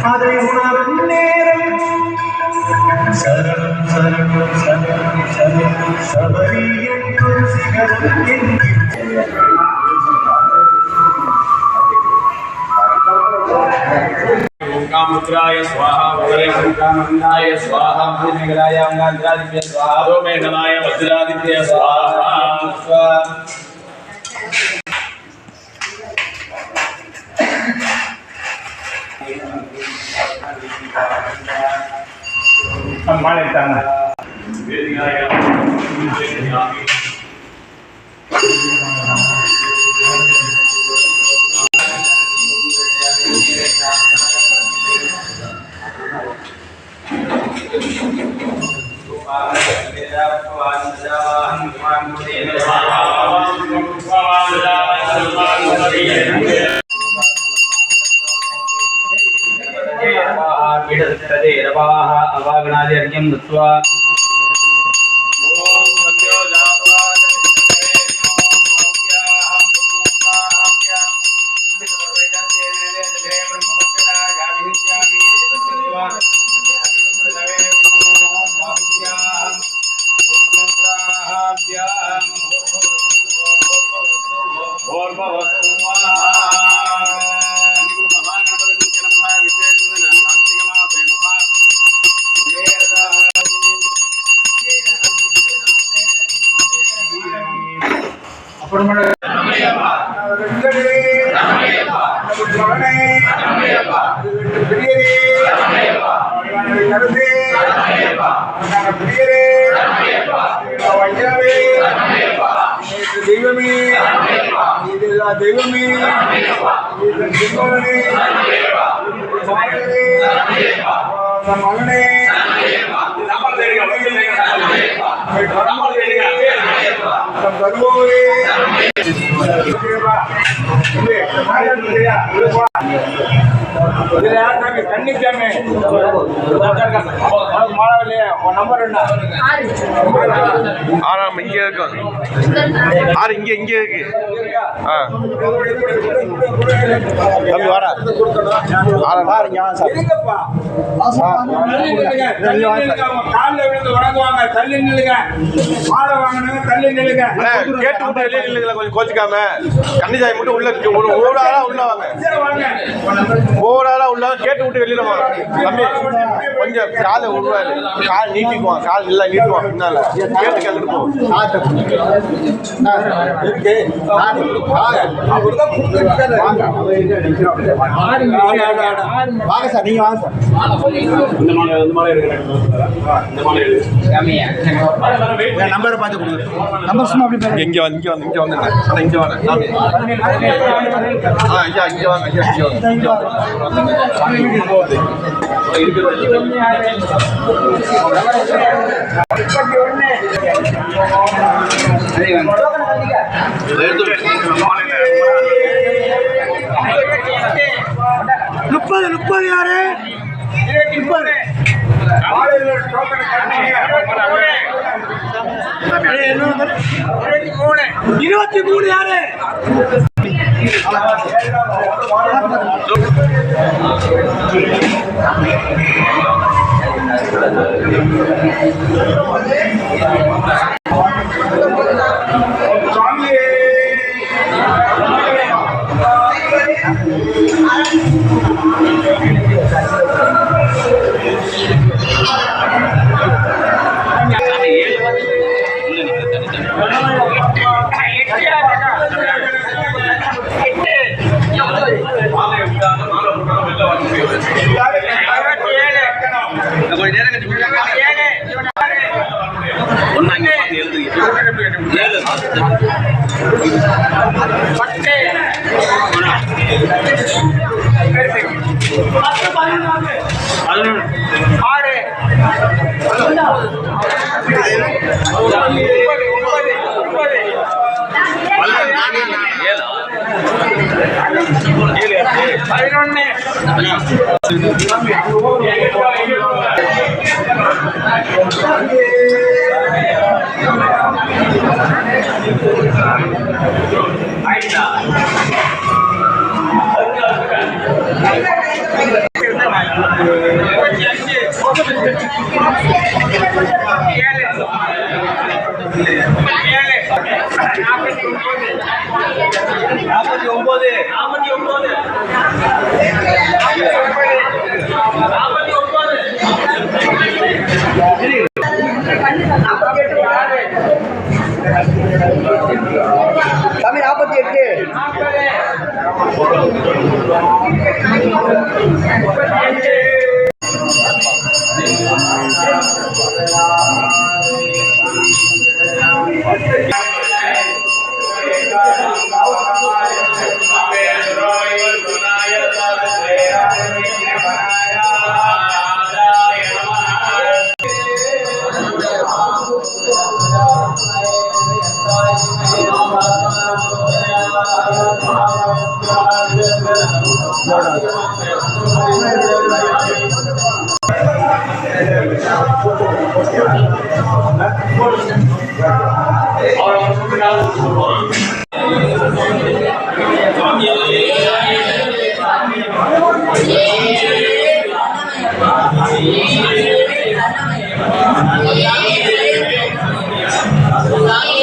அதை உணரும் நேரம் சரணம் சரணம் சரணம் சரணம் சபரி என்று சிகரம் मुद्राय स्वाहा वज्राय स्वाहा भूमिगलाय अंगाद्रादित्य स्वाहा मेघनाय वज्रादित्य स्वाहा मानेताना वेदिकाय अवागणादिर्घ्यं दत्त्वा தெய்வமே மகனே கண்ணிக்காமே மாணவர்களே நம்பர் என்ன ஆறாம் இங்கே இருக்கும் ஆறு இங்கே இருக்கு தம்பி வாடா காலில் விழுந்து வணங்குவாங்க தள்ளி நில்லுங்க மாலை வாங்கினாங்க தள்ளி நில்லுங்க கேட்டு விட்டு வெளியே நில்லுங்களா கொஞ்சம் கோச்சிக்காம கன்னிசாமி மட்டும் உள்ள ஒரு ஆளா உள்ள வாங்க ஒரு ஆளா உள்ள கேட்டு விட்டு வெளியில வாங்க தம்பி கொஞ்சம் காலை விடுவாரு கால் நீட்டிக்குவான் கால் நல்லா நீட்டுவான் பின்னால கேட்டு கேட்டு போவோம் வாங்க சார் நீங்க வாங்க சார் நம்பரை பார்த்து கொடுங்க நம்பர் சும்மா அப்படி இங்க வந்து இங்க வாங்க ஐயா இங்க வாங்க முப்பது யாரு 23 யாரு மாலை விட்டாங்க, மாலை போட்டாங்க, வெளில வர முடியாது. கொஞ்ச நேரம் கழிச்சு ஒன்னாங்க எழுதுறீங்க. 7 சாமி 48